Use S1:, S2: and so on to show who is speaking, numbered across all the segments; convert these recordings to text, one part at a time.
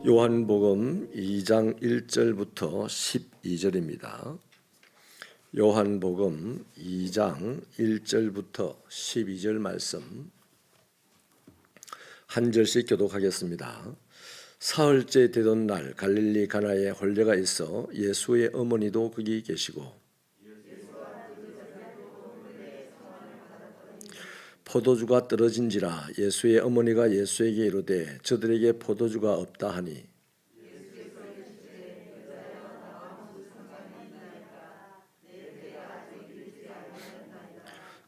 S1: 요한복음 2장 1절부터 12절입니다. 요한복음 2장 1절부터 12절 말씀 한 절씩 교독하겠습니다. 사흘째 되던 날 갈릴리 가나에 혼례가 있어 예수의 어머니도 거기 계시고 포도주가 떨어진지라 예수의 어머니가 예수에게 이르되 저들에게 포도주가 없다 하니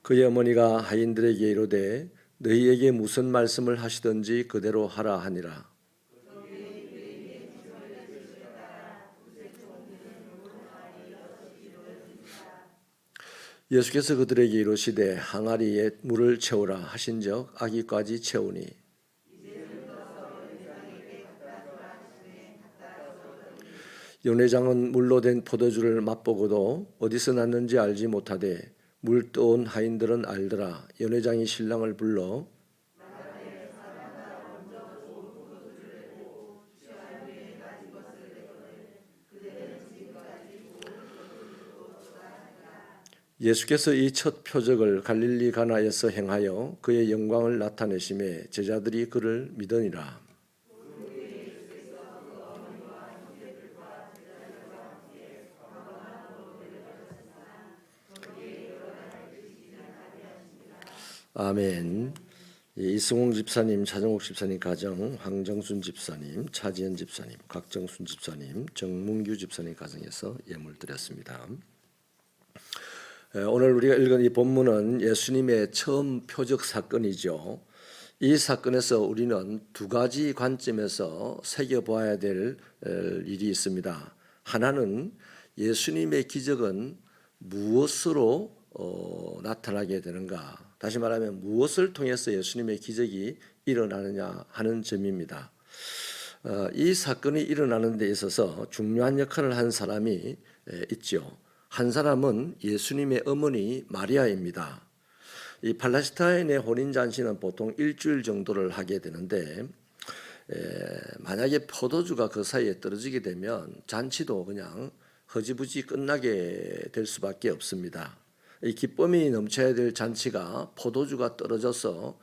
S1: 그의 어머니가 하인들에게 이르되 너희에게 무슨 말씀을 하시든지 그대로 하라 하니라. 예수께서 그들에게 이르시되 항아리에 물을 채우라 하신즉 아기까지 채우니 연회장은 물로 된 포도주를 맛보고도 어디서 났는지 알지 못하되 물 떠온 하인들은 알더라. 연회장이 신랑을 불러 예수께서 이 첫 표적을 갈릴리 가나에서 행하여 그의 영광을 나타내심에 제자들이 그를 믿으니라. 아멘. 이승홍 집사님, 차정옥 집사님 가정, 황정순 집사님, 차지연 집사님, 곽정순 집사님, 정문규 집사님 가정에서 예물 드렸습니다. 오늘 우리가 읽은 이 본문은 예수님의 처음 표적 사건이죠. 이 사건에서 우리는 두 가지 관점에서 새겨보아야 될 일이 있습니다. 하나는 예수님의 기적은 무엇으로 나타나게 되는가? 다시 말하면 무엇을 통해서 예수님의 기적이 일어나느냐 하는 점입니다. 이 사건이 일어나는 데 있어서 중요한 역할을 한 사람이 있죠. 한 사람은 예수님의 어머니 마리아입니다. 이 팔레스타인의 혼인잔치는 보통 일주일 정도를 하게 되는데 만약에 포도주가 그 사이에 떨어지게 되면 잔치도 그냥 허지부지 끝나게 될 수밖에 없습니다. 이 기쁨이 넘쳐야 될 잔치가 포도주가 떨어져서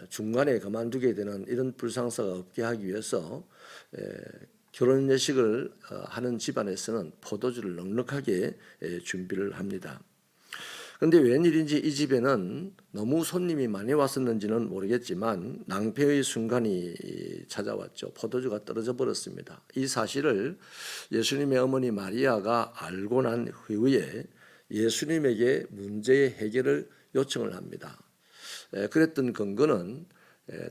S1: 중간에 그만두게 되는 이런 불상사가 없게 하기 위해서 결혼 예식을 하는 집안에서는 포도주를 넉넉하게 준비를 합니다. 그런데 웬일인지 이 집에는 너무 손님이 많이 왔었는지는 모르겠지만 낭패의 순간이 찾아왔죠. 포도주가 떨어져 버렸습니다. 이 사실을 예수님의 어머니 마리아가 알고 난 후에 예수님에게 문제의 해결을 요청을 합니다. 그랬던 근거는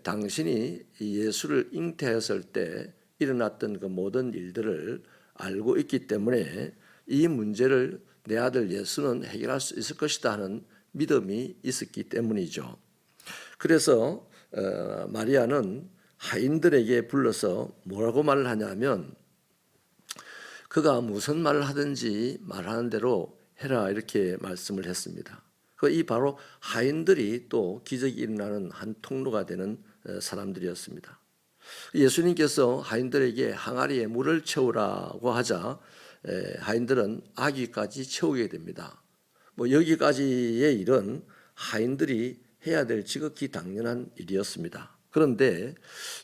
S1: 당신이 예수를 잉태했을 때 일어났던 그 모든 일들을 알고 있기 때문에 이 문제를 내 아들 예수는 해결할 수 있을 것이다 하는 믿음이 있었기 때문이죠. 그래서 마리아는 하인들에게 불러서 뭐라고 말을 하냐면 그가 무슨 말을 하든지 말하는 대로 해라 이렇게 말씀을 했습니다. 이 바로 하인들이 또 기적이 일어나는 한 통로가 되는 사람들이었습니다. 예수님께서 하인들에게 항아리에 물을 채우라고 하자 하인들은 아기까지 채우게 됩니다. 여기까지의 일은 하인들이 해야 될 지극히 당연한 일이었습니다. 그런데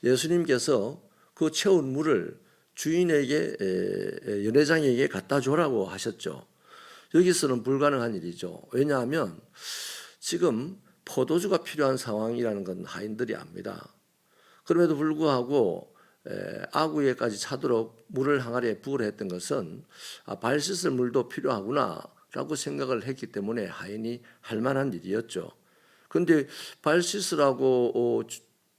S1: 예수님께서 그 채운 물을 주인에게 연회장에게 갖다 줘라고 하셨죠. 여기서는 불가능한 일이죠. 왜냐하면 지금 포도주가 필요한 상황이라는 건 하인들이 압니다. 그럼에도 불구하고 아구에까지 차도록 물을 항아리에 부으려 했던 것은 발 씻을 물도 필요하구나 라고 생각을 했기 때문에 하인이 할 만한 일이었죠. 그런데 발 씻으라고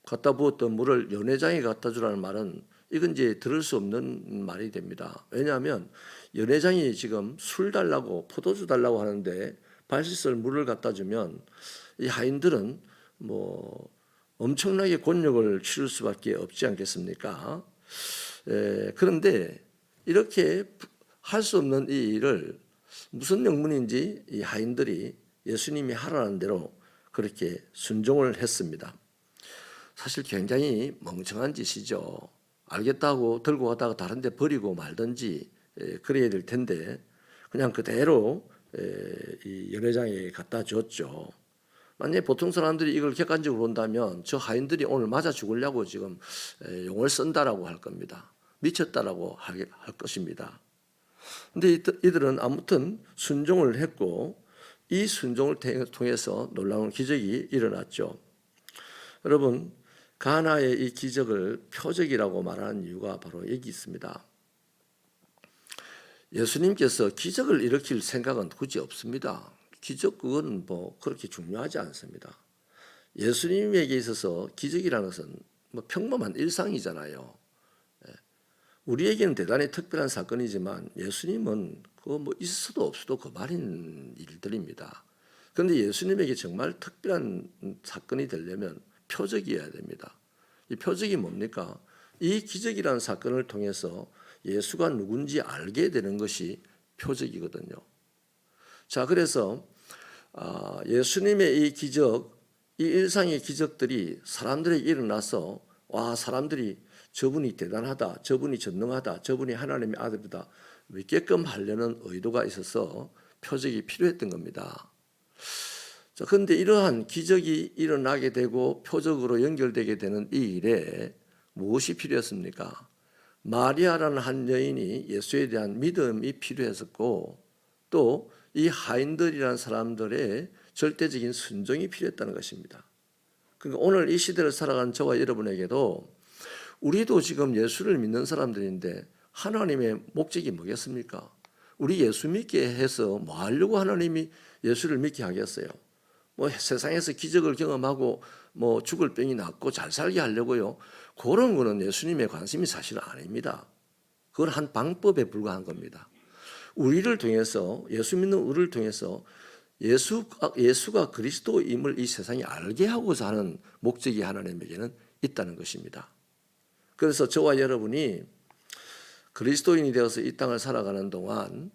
S1: 갖다 부었던 물을 연회장에 갖다 주라는 말은 이건 이제 들을 수 없는 말이 됩니다. 왜냐하면 연회장이 지금 술 달라고 포도주 달라고 하는데 발 씻을 물을 갖다 주면 이 하인들은 엄청나게 곤욕을 치를 수밖에 없지 않겠습니까? 그런데 이렇게 할 수 없는 이 일을 무슨 영문인지 이 하인들이 예수님이 하라는 대로 그렇게 순종을 했습니다. 사실 굉장히 멍청한 짓이죠. 알겠다고 들고 가다가 다른 데 버리고 말든지 그래야 될 텐데 그냥 그대로 이 연회장에 갖다 줬죠. 만약에 보통 사람들이 이걸 객관적으로 본다면 저 하인들이 오늘 맞아 죽으려고 지금 용을 쓴다라고 할 겁니다. 미쳤다라고 할 것입니다. 근데 이들은 아무튼 순종을 했고 이 순종을 통해서 놀라운 기적이 일어났죠. 여러분, 가나의 이 기적을 표적이라고 말하는 이유가 바로 여기 있습니다. 예수님께서 기적을 일으킬 생각은 굳이 없습니다. 기적 그건 뭐 그렇게 중요하지 않습니다. 예수님에게 있어서 기적이라는 것은 뭐 평범한 일상이잖아요. 우리에게는 대단히 특별한 사건이지만 예수님은 그거 뭐 있어도 없어도 그만인 일들입니다. 그런데 예수님에게 정말 특별한 사건이 되려면 표적이어야 됩니다. 이 표적이 뭡니까? 이 기적이라는 사건을 통해서 예수가 누군지 알게 되는 것이 표적이거든요. 자, 그래서 예수님의 이 기적, 이 일상의 기적들이 사람들에게 일어나서 와, 사람들이 저분이 대단하다, 저분이 전능하다, 저분이 하나님의 아들이다 믿게끔 하려는 의도가 있어서 표적이 필요했던 겁니다. 자, 그런데 이러한 기적이 일어나게 되고 표적으로 연결되게 되는 이 일에 무엇이 필요했습니까? 마리아라는 한 여인이 예수에 대한 믿음이 필요했었고 또 이 하인들이라는 사람들의 절대적인 순종이 필요했다는 것입니다. 그러니까 오늘 이 시대를 살아가는 저와 여러분에게도 우리도 지금 예수를 믿는 사람들인데 하나님의 목적이 뭐겠습니까? 우리 예수 믿게 해서 뭐 하려고 하나님이 예수를 믿게 하겠어요? 뭐 세상에서 기적을 경험하고 뭐 죽을 병이 낫고 잘 살게 하려고요. 그런 거는 예수님의 관심이 사실은 아닙니다. 그건 한 방법에 불과한 겁니다. 우리를 통해서 예수 믿는 우리를 통해서 예수가 그리스도임을 이 세상이 알게 하고자 하는 목적이 하나님에게는 있다는 것입니다. 그래서 저와 여러분이 그리스도인이 되어서 이 땅을 살아가는 동안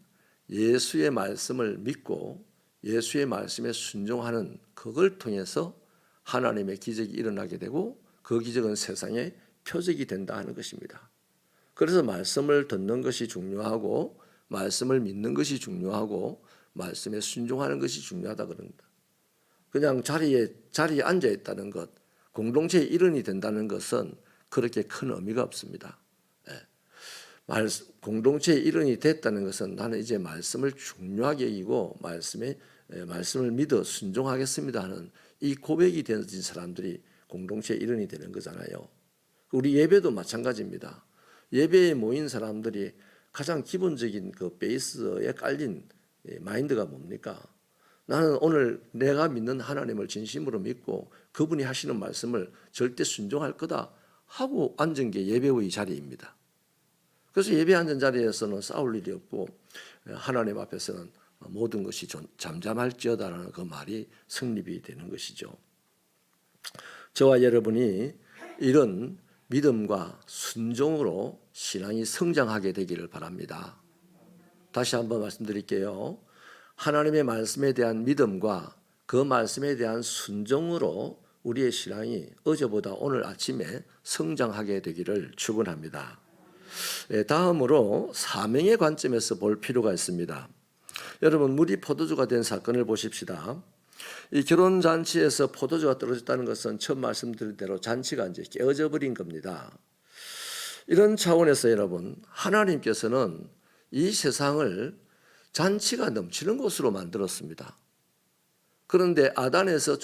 S1: 예수의 말씀을 믿고 예수의 말씀에 순종하는 그걸 통해서 하나님의 기적이 일어나게 되고 그 기적은 세상의 표적이 된다 하는 것입니다. 그래서 말씀을 듣는 것이 중요하고 말씀을 믿는 것이 중요하고 말씀에 순종하는 것이 중요하다 그럽니다. 그냥 자리에 앉아 있다는 것, 공동체의 일원이 된다는 것은 그렇게 큰 의미가 없습니다. 공동체의 일원이 됐다는 것은 나는 이제 말씀을 중요하게 여기고 말씀을 믿어 순종하겠습니다 하는 이 고백이 되어진 사람들이 공동체의 일원이 되는 거잖아요. 우리 예배도 마찬가지입니다. 예배에 모인 사람들이 가장 기본적인 그 베이스에 깔린 마인드가 뭡니까? 나는 오늘 내가 믿는 하나님을 진심으로 믿고 그분이 하시는 말씀을 절대 순종할 거다 하고 앉은 게 예배의 자리입니다. 그래서 예배 앉은 자리에서는 싸울 일이 없고 하나님 앞에서는 모든 것이 잠잠할지어다라는 그 말이 성립이 되는 것이죠. 저와 여러분이 이런 믿음과 순종으로 신앙이 성장하게 되기를 바랍니다. 다시 한번 말씀드릴게요. 하나님의 말씀에 대한 믿음과 그 말씀에 대한 순종으로 우리의 신앙이 어제보다 오늘 아침에 성장하게 되기를 축원합니다. 다음으로 사명의 관점에서 볼 필요가 있습니다. 여러분, 물이 포도주가 된 사건을 보십시다. 이 결혼잔치에서 포도주가 떨어졌다는 것은 처음 말씀드린 대로 잔치가 이제 깨어져 버린 겁니다. 이런 차원에서 여러분, 하나님께서는 이 세상을 잔치가 넘치는 곳으로 만들었습니다. 그런데 아단에서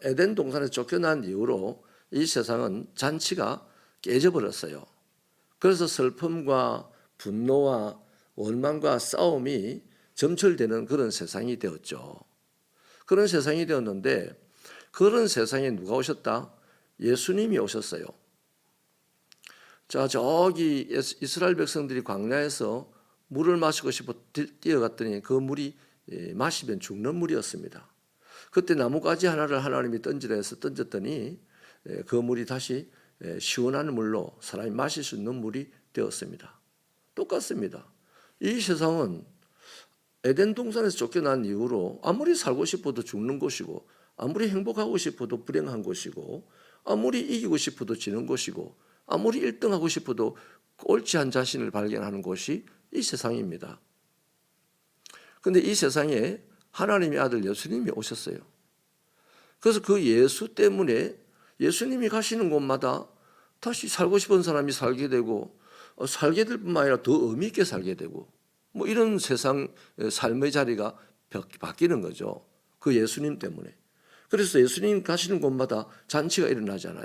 S1: 에덴 동산에서 쫓겨난 이후로 이 세상은 잔치가 깨져버렸어요. 그래서 슬픔과 분노와 원망과 싸움이 점철되는 그런 세상이 되었죠. 그런 세상이 되었는데 그런 세상에 누가 오셨다? 예수님이 오셨어요. 자, 저기 이스라엘 백성들이 광야에서 물을 마시고 싶어 뛰어갔더니 그 물이 마시면 죽는 물이었습니다. 그때 나뭇가지 하나를 하나님이 던지라 해서 던졌더니 그 물이 다시 시원한 물로 사람이 마실 수 있는 물이 되었습니다. 똑같습니다. 이 세상은 에덴 동산에서 쫓겨난 이후로 아무리 살고 싶어도 죽는 곳이고 아무리 행복하고 싶어도 불행한 곳이고 아무리 이기고 싶어도 지는 곳이고 아무리 1등하고 싶어도 꼴찌한 자신을 발견하는 곳이 이 세상입니다. 그런데 이 세상에 하나님의 아들 예수님이 오셨어요. 그래서 그 예수 때문에 예수님이 가시는 곳마다 다시 살고 싶은 사람이 살게 되고 살게 될 뿐만 아니라 더 의미 있게 살게 되고 뭐 이런 세상 삶의 자리가 바뀌는 거죠. 그 예수님 때문에. 그래서 예수님 가시는 곳마다 잔치가 일어나잖아요.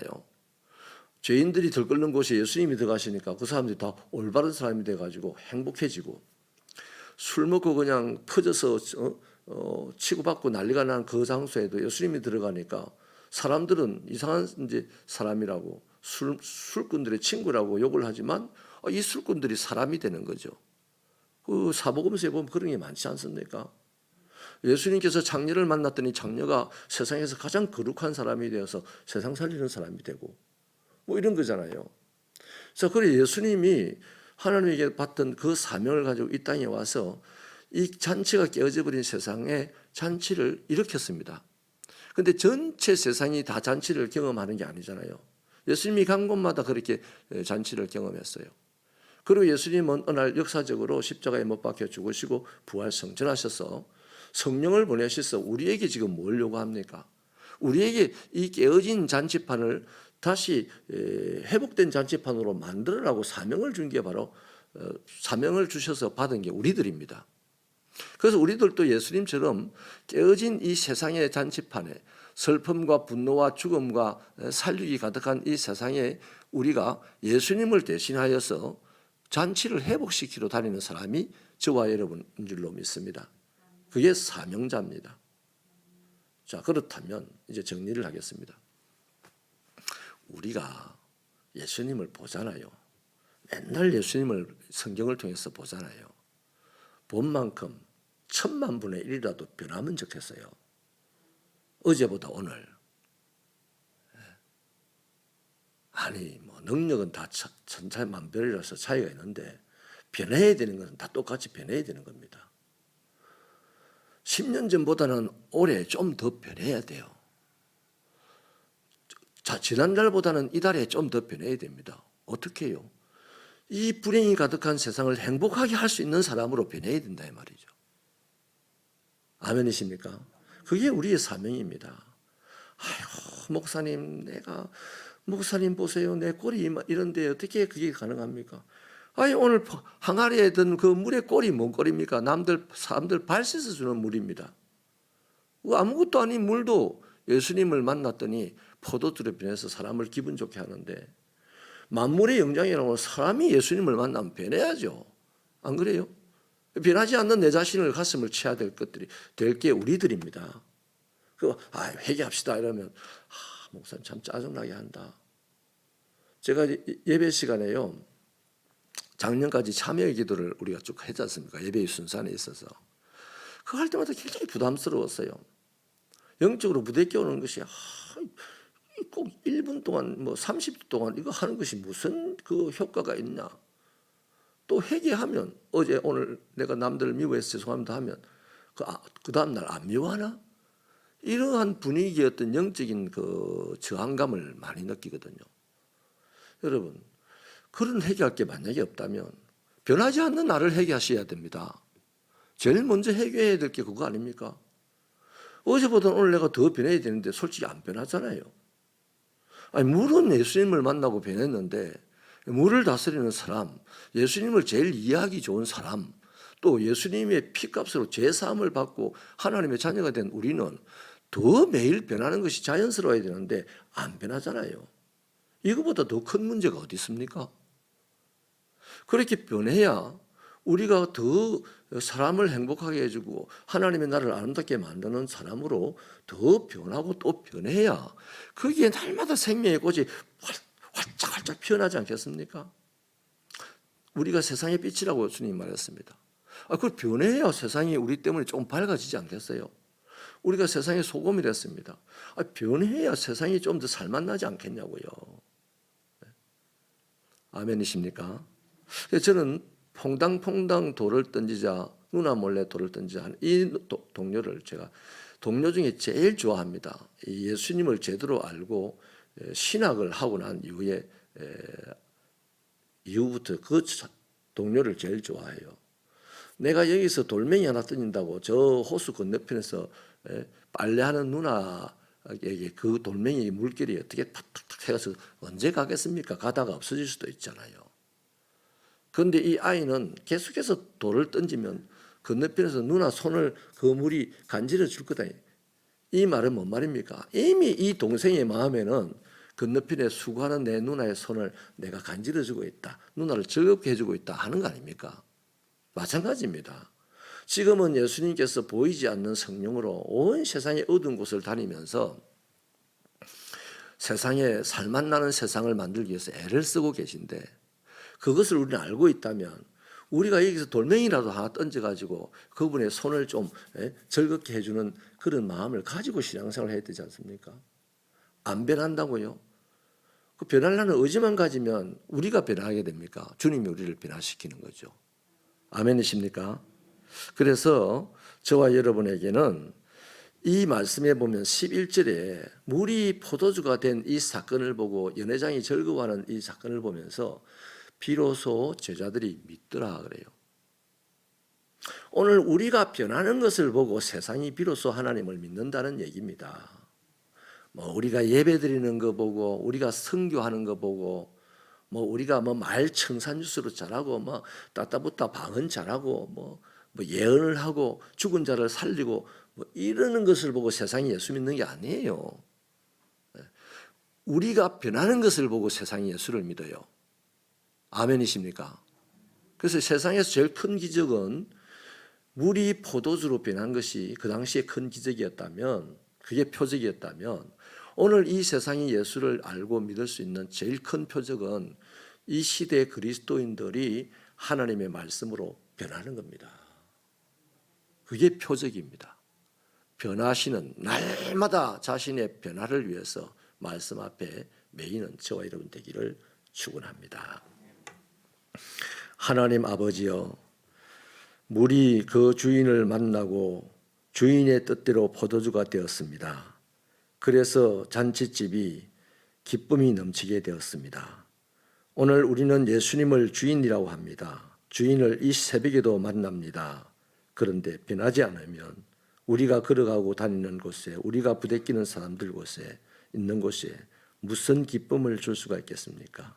S1: 죄인들이 들끓는 곳에 예수님이 들어가시니까 그 사람들이 다 올바른 사람이 돼가지고 행복해지고 술 먹고 그냥 퍼져서 치고받고 난리가 난 그 장소에도 예수님이 들어가니까 사람들은 이상한 이제 사람이라고 술꾼들의 친구라고 욕을 하지만 이 술꾼들이 사람이 되는 거죠. 그 사복음서에 보면 그런 게 많지 않습니까? 예수님께서 장녀를 만났더니 장녀가 세상에서 가장 거룩한 사람이 되어서 세상 살리는 사람이 되고 뭐 이런 거잖아요. 그래서 그래 예수님이 하나님에게 받던 그 사명을 가지고 이 땅에 와서 이 잔치가 깨어져 버린 세상에 잔치를 일으켰습니다. 그런데 전체 세상이 다 잔치를 경험하는 게 아니잖아요. 예수님이 간 곳마다 그렇게 잔치를 경험했어요. 그리고 예수님은 어느 날 역사적으로 십자가에 못 박혀 죽으시고 부활 성천하셔서 성령을 보내셔서 우리에게 지금 뭘 요구합니까? 우리에게 이 깨어진 잔치판을 다시 회복된 잔치판으로 만들어라고 사명을 준 게 바로 사명을 주셔서 받은 게 우리들입니다. 그래서 우리들도 예수님처럼 깨어진 이 세상의 잔치판에 슬픔과 분노와 죽음과 살육이 가득한 이 세상에 우리가 예수님을 대신하여서 잔치를 회복시키러 다니는 사람이 저와 여러분인 줄로 믿습니다. 그게 사명자입니다. 자, 그렇다면 이제 정리를 하겠습니다. 우리가 예수님을 보잖아요. 맨날 예수님을 성경을 통해서 보잖아요. 본 만큼 1000만분의 1이라도 변하면 좋겠어요. 어제보다 오늘. 아니 뭐 능력은 다 천차만별이라서 차이가 있는데 변해야 되는 것은 다 똑같이 변해야 되는 겁니다. 10년 전보다는 올해 좀 더 변해야 돼요. 자, 지난달보다는 이달에 좀 더 변해야 됩니다. 어떻게 해요? 이 불행이 가득한 세상을 행복하게 할 수 있는 사람으로 변해야 된다 이 말이죠. 아멘이십니까? 그게 우리의 사명입니다. 아이고 목사님 내가 목사님 보세요 내 꼴이 이런데 어떻게 그게 가능합니까? 아니 오늘 항아리에 든 그 물의 꼴이 뭔 꼴입니까? 사람들 발 씻어주는 물입니다. 아무것도 아닌 물도 예수님을 만났더니 포도주로 변해서 사람을 기분 좋게 하는데 만물의 영장이라고 사람이 예수님을 만나면 변해야죠. 안 그래요? 변하지 않는 내 자신을 가슴을 치야 될 것들이 될 게 우리들입니다. 회개합시다 이러면 목사님 참 짜증나게 한다. 제가 예배 시간에요. 작년까지 참여의 기도를 우리가 쭉 했지 않습니까? 예배의 순산에 있어서. 그거 할 때마다 굉장히 부담스러웠어요. 영적으로 부대껴 오는 것이 꼭 1분 동안 뭐 30분 동안 이거 하는 것이 무슨 그 효과가 있냐. 또 회개하면 어제 오늘 내가 남들을 미워해서 죄송합니다 하면 그 다음날 안 미워하나? 이러한 분위기였던 영적인 그 저항감을 많이 느끼거든요. 여러분 그런 회개할 게 만약에 없다면 변하지 않는 나를 회개하셔야 됩니다. 제일 먼저 회개해야 될 게 그거 아닙니까? 어제보다 오늘 내가 더 변해야 되는데 솔직히 안 변하잖아요. 아니 물은 예수님을 만나고 변했는데 물을 다스리는 사람, 예수님을 제일 이해하기 좋은 사람, 또 예수님의 피값으로 제사함을 받고 하나님의 자녀가 된 우리는 더 매일 변하는 것이 자연스러워야 되는데 안 변하잖아요. 이거보다 더 큰 문제가 어디 있습니까? 그렇게 변해야 우리가 더 사람을 행복하게 해주고 하나님의 나라를 아름답게 만드는 사람으로 더 변하고 또 변해야 거기에 날마다 생명의 꽃이 활짝활짝 피어나지 않겠습니까? 우리가 세상의 빛이라고 주님 말했습니다. 그걸 변해야 세상이 우리 때문에 좀 밝아지지 않겠어요? 우리가 세상의 소금이 됐습니다. 변해야 세상이 좀 더 살맛나지 않겠냐고요. 아멘이십니까? 저는 퐁당퐁당 돌을 던지자 누나 몰래 돌을 던지자 이 동료를 제가 동료 중에 제일 좋아합니다. 예수님을 제대로 알고 신학을 하고 난 이후에 이후부터 그 동료를 제일 좋아해요. 내가 여기서 돌멩이 하나 던진다고 저 호수 건너편에서 빨래하는 누나에게 그 돌멩이 물결이 어떻게 탁탁탁 해서 언제 가겠습니까? 가다가 없어질 수도 있잖아요. 그런데 이 아이는 계속해서 돌을 던지면 건너편에서 누나 손을 그 물이 간지러 줄 거다. 이 말은 뭔 말입니까? 이미 이 동생의 마음에는 건너편에 수고하는 내 누나의 손을 내가 간지러주고 있다. 누나를 즐겁게 해주고 있다 하는 거 아닙니까? 마찬가지입니다. 지금은 예수님께서 보이지 않는 성령으로 온 세상의 어두운 곳을 다니면서 세상에 살맛 나는 세상을 만들기 위해서 애를 쓰고 계신데 그것을 우리는 알고 있다면 우리가 여기서 돌멩이라도 하나 던져가지고 그분의 손을 좀 즐겁게 해주는 그런 마음을 가지고 신앙생활을 해야 되지 않습니까? 안 변한다고요? 그 변하려는 의지만 가지면 우리가 변하게 됩니까? 주님이 우리를 변화시키는 거죠. 아멘이십니까? 그래서 저와 여러분에게는 이 말씀에 보면 11절에 물이 포도주가 된 이 사건을 보고 연회장이 즐거워하는 이 사건을 보면서 비로소 제자들이 믿더라 그래요. 오늘 우리가 변하는 것을 보고 세상이 비로소 하나님을 믿는다는 얘기입니다. 우리가 예배드리는 거 보고 우리가 선교하는 거 보고 우리가 말 청산유수로 잘하고 따따붙다 방언 잘하고 예언을 하고 죽은 자를 살리고 이러는 것을 보고 세상이 예수 믿는 게 아니에요. 우리가 변하는 것을 보고 세상이 예수를 믿어요. 아멘이십니까? 그래서 세상에서 제일 큰 기적은 물이 포도주로 변한 것이 그 당시에 큰 기적이었다면, 그게 표적이었다면, 오늘 이 세상이 예수를 알고 믿을 수 있는 제일 큰 표적은 이 시대의 그리스도인들이 하나님의 말씀으로 변하는 겁니다. 그게 표적입니다. 변하시는 날마다 자신의 변화를 위해서 말씀 앞에 매이는 저와 여러분 되기를 축원합니다. 하나님 아버지여, 물이 그 주인을 만나고 주인의 뜻대로 포도주가 되었습니다. 그래서 잔치집이 기쁨이 넘치게 되었습니다. 오늘 우리는 예수님을 주인이라고 합니다. 주인을 이 새벽에도 만납니다. 그런데 변하지 않으면 우리가 걸어가고 다니는 곳에, 우리가 부대끼는 사람들 곳에 있는 곳에 무슨 기쁨을 줄 수가 있겠습니까?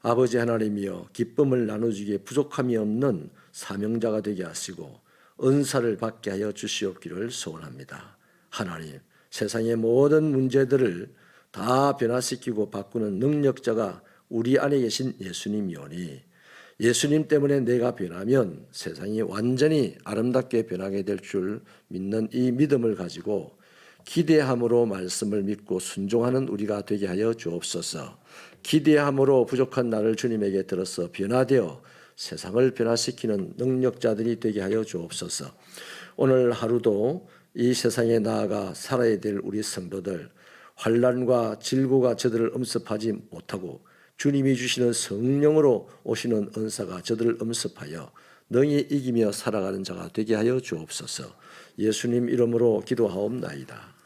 S1: 아버지 하나님이여, 기쁨을 나눠주기에 부족함이 없는 사명자가 되게 하시고 은사를 받게 하여 주시옵기를 소원합니다. 하나님, 세상의 모든 문제들을 다 변화시키고 바꾸는 능력자가 우리 안에 계신 예수님이오니 예수님 때문에 내가 변하면 세상이 완전히 아름답게 변하게 될 줄 믿는 이 믿음을 가지고 기대함으로 말씀을 믿고 순종하는 우리가 되게 하여 주옵소서. 기대함으로 부족한 나를 주님에게 들어서 변화되어 세상을 변화시키는 능력자들이 되게 하여 주옵소서. 오늘 하루도 이 세상에 나아가 살아야 될 우리 성도들, 환난과 질고가 저들을 엄습하지 못하고 주님이 주시는 성령으로 오시는 은사가 저들을 엄습하여 능히 이기며 살아가는 자가 되게 하여 주옵소서. 예수님 이름으로 기도하옵나이다.